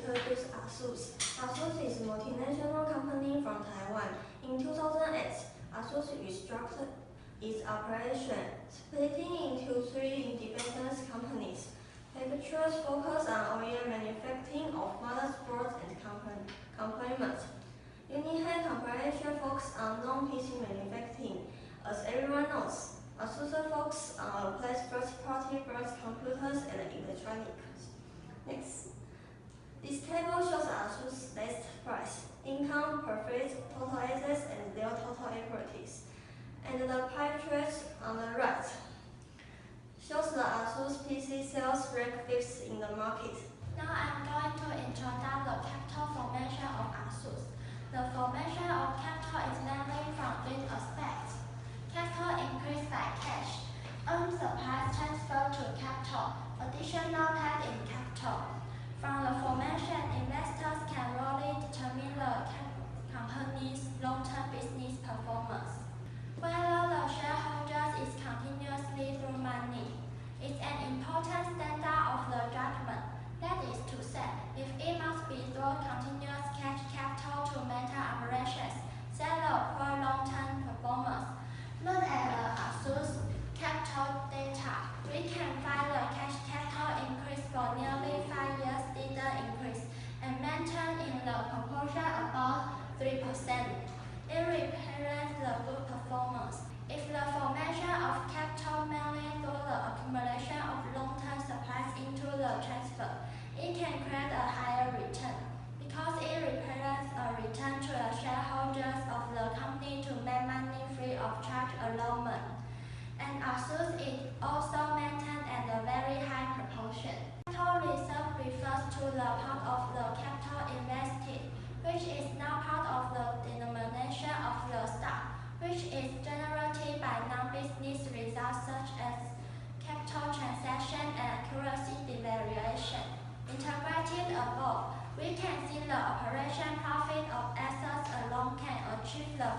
introduce Asus. Asus is a multinational company from Taiwan. In 2008, Asus restructured its operation, splitting into three independent companies. Manufacturers focus on OEM manufacturing of motherboards and components. Unihigh Corporation focuses on non-PC manufacturing. As everyone knows, Asus focuses on first-party brands, computers, and electronics. Next, this table shows Asus' list price, income, profits, total assets, and their total equities. And the pie chart on the right shows the Asus PC sales rank 5th in the market. Now I'm going to introduce the capital formation of Asus. The formation of capital is mainly from three aspects. Capital increased by cash, surplus transfer to capital, additional paid in capital. From the formation, investors can really determine the company's long-term business performance. Whether the shareholders is continuously through money is an important standard of the judgment. That is to say, if it must be through continuous cash capital to maintain operations, set up for long-term performance. Look at the Asus capital data. We can find the cash capital increase for nearly 5 years, dividend increase, and maintain in the proportion about 3%. It represents the good performance. If the formation of capital mainly through the accumulation of long-term supplies into the transfer, it can create a higher return because it represents a return to the shareholders of the company to make money free of charge allowance. And Asus is also maintained at a very high proportion. Capital reserve refers to the part of the capital invested, which is now part of the denomination of the stock, which is generated by non-business results such as capital transaction and accuracy devaluation. Integrated above, we can see the operation profit of assets alone can achieve the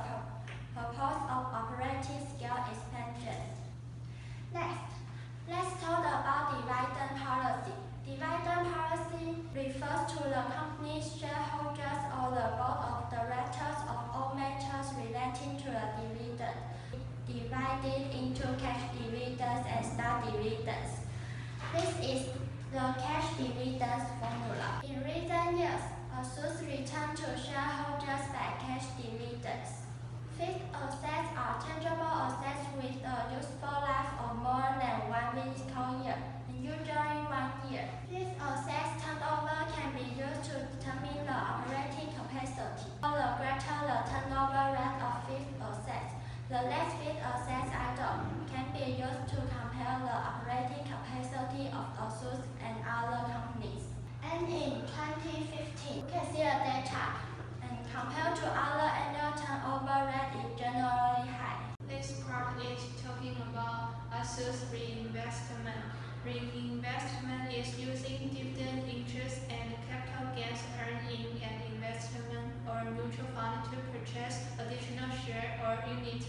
purpose of operating scale expansion. Next, let's talk about dividend policy. Dividend policy refers to the company's shareholders or the board of directors of all matters relating to the dividend, divided into cash dividends and stock dividends. This is the cash dividends formula. In recent years, Asus returned to shareholders by cash dividends. Fixed assets are tangible assets with a useful life of more than 1 fiscal year, and usually 1 year. These assets turnover can be used to determine the operating capacity. The greater the turnover rate of fixed assets, the less fixed assets idle can be used to compare the operating capacity of Asus and other companies. And in 2015, you can see the data, and compared to other annual turnover rate is generally high. This part is talking about Asus reinvestment. Reinvestment is using dividend interest and capital gains earned in an investment or mutual fund to purchase additional share or unit,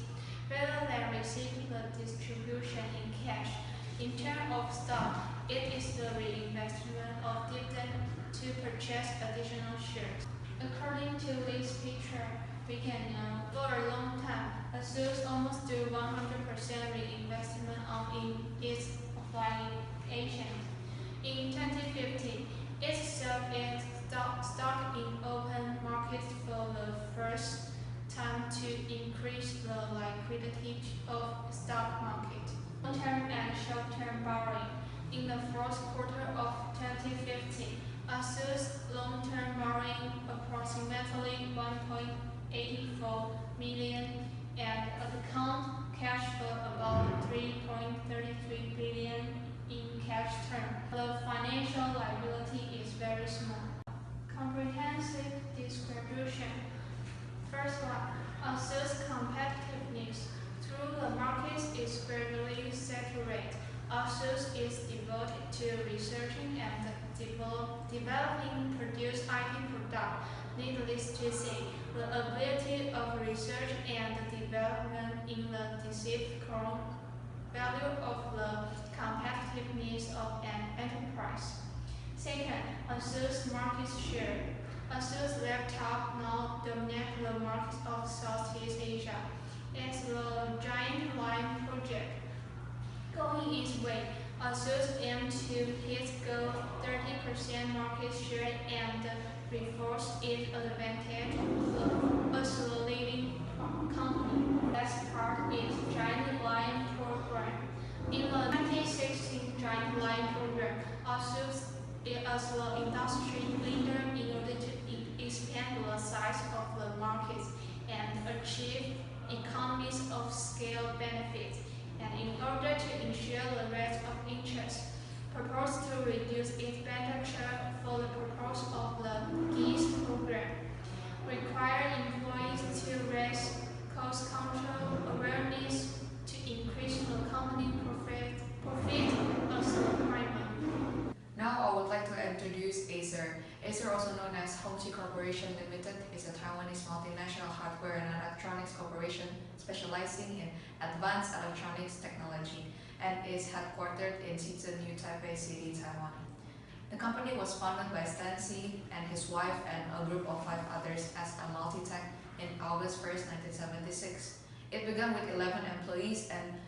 rather than receiving the distribution in cash. In terms of stock, it is the reinvestment of dividend to purchase additional shares. According to this picture, we can know for a long time, Asus almost do 100% reinvestment in its application. In 2015, it sold its stock in open market for the first time to increase the liquidity of stock market. Long-term and short-term borrowing. In the fourth quarter of 2015, Asus long-term borrowing approximately 1.84 million and account cash for about 3.33 billion in cash term. The financial liability is very small. Comprehensive distribution. First one, Asus competitiveness. Through the market is gradually saturated. Asus is devoted to researching and developing produce IT products. Needless to say, the ability of research and development in the deceive core value of the competitiveness of an enterprise. Second, Asus market share. Asus laptop now dominate the market of Southeast Asia. As the Giant Line project going its way, Asus aims to hit goal 30% market share and reinforce its advantage as the leading company. Last part is Giant Line program. In the 2016 Giant Line program, Asus as the industry leader in order to expand the size of the markets and achieve economies of scale benefits, and in order to ensure the rate of interest, proposed to reduce expenditure for the purpose of the GEES program, require employees to raise cost control awareness to increase the company profit as the primary. Now I would like to introduce Acer. Acer, also known as Hongqi Corporation Limited, is a Taiwanese multinational hardware and electronics corporation specializing in advanced electronics technology and is headquartered in Shenzhen, New Taipei City, Taiwan. The company was founded by Stan Xi and his wife and a group of 5 others as a multi-tech in August 1st, 1976. It began with 11 employees and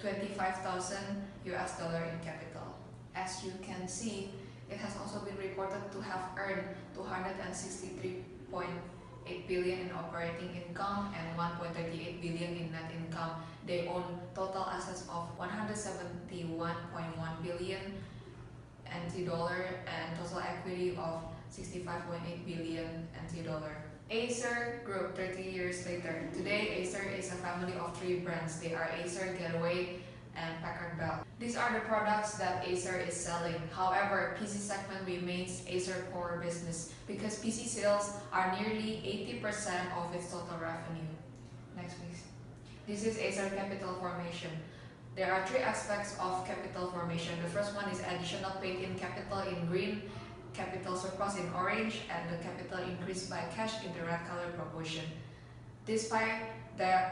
$25,000 in capital. As you can see, it has also been reported to have earned 263.8 billion in operating income and 1.38 billion in net income. They own total assets of 171.1 billion NT dollar and total equity of 65.8 billion NT dollar. Acer grew 30 years later. Today, Acer is a family of 3 brands. They are Acer, Getaway, and Packard Bell. These are the products that Acer is selling. However, PC segment remains Acer core business because PC sales are nearly 80% of its total revenue. Next please. This is Acer capital formation. There are 3 aspects of capital formation. The first one is additional paid-in capital in green, capital surplus in orange, and the capital increased by cash in the red color proportion. This pie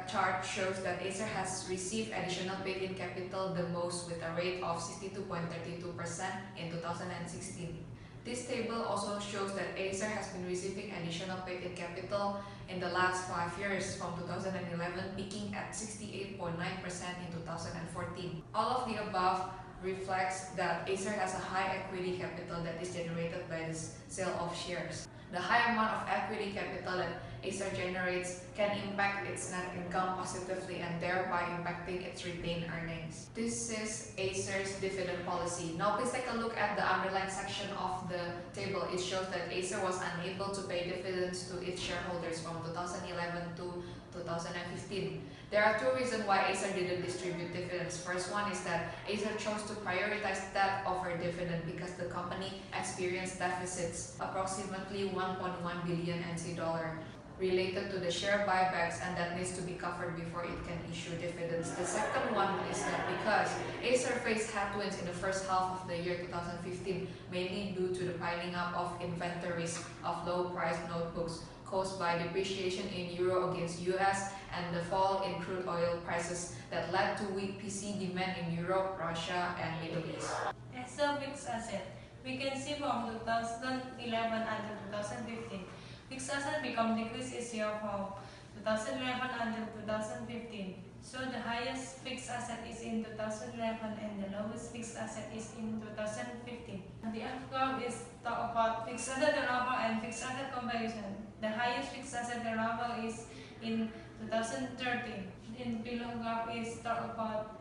chart shows that Acer has received additional paid-in capital the most with a rate of 62.32% in 2016. This table also shows that Acer has been receiving additional paid-in capital in the last 5 years from 2011 peaking at 68.9% in 2014. All of the above reflects that Acer has a high equity capital that is generated by the sale of shares. The high amount of equity capital that Acer generates can impact its net income positively and thereby impacting its retained earnings. This is Acer's dividend policy. Now please take a look at the underlined section of the table. It shows that Acer was unable to pay dividends to its shareholders from 2011 to 2015. There are 2 reasons why Acer didn't distribute dividends. First one is that Acer chose to prioritize debt over dividend because the company experienced deficits, approximately 1.1 billion NT dollar, related to the share buybacks, and that needs to be covered before it can issue dividends. The second one is that because Acer faced headwinds in the first half of the year 2015, mainly due to the piling up of inventories of low-priced notebooks caused by depreciation in euro against US and the fall in crude oil prices that led to weak PC demand in Europe, Russia, and Middle East. As a fixed asset, we can see from 2011 until 2015, fixed asset become decreased each year from 2011 until 2015. So the highest fixed asset is in 2011 and the lowest fixed asset is in 2015. And the F graph is talk about fixed asset turnover and fixed asset comparison. The highest fixed asset turnover is in 2013. In below graph is talk about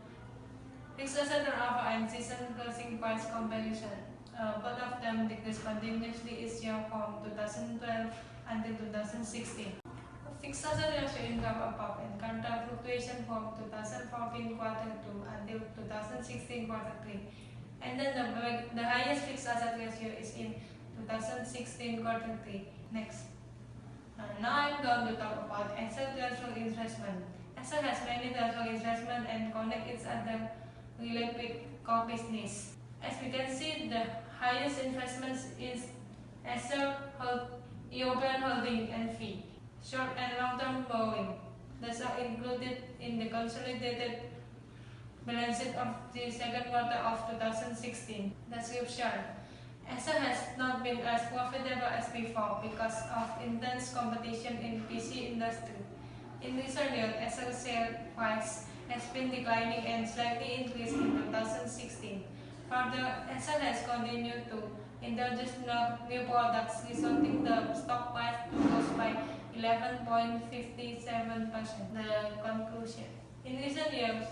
fixed asset turnover and season closing price comparison. Both of them decreased continuously each year from 2012 until 2016. Fixed asset ratio in graph above encounter fluctuation from 2014 quarter 2 until 2016 quarter 3. And then the highest fixed asset ratio is in 2016 quarter 3. Next. Now I'm going to talk about asset threshold investment. Asset has many threshold investment and connect each other related with core business. As we can see, the highest investments is asset, European holding and fee, short and long-term borrowing. These are included in the consolidated balance sheet of the second quarter of 2016. Description. Acer has not been as profitable as before because of intense competition in PC industry. In recent years, Acer's share price has been declining and slightly increased in 2016. Further, Acer has continued to introduce new products, resulting the stock price to rise by 11.57%. The conclusion. In recent years,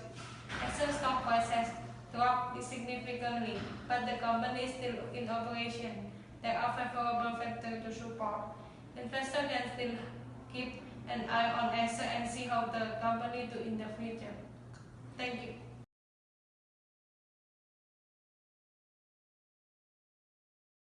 Acer stock price has dropped significantly, but the company is still in operation. There are favorable factors to support. Investors can still keep an eye on Acer and see how the company do in the future. Thank you.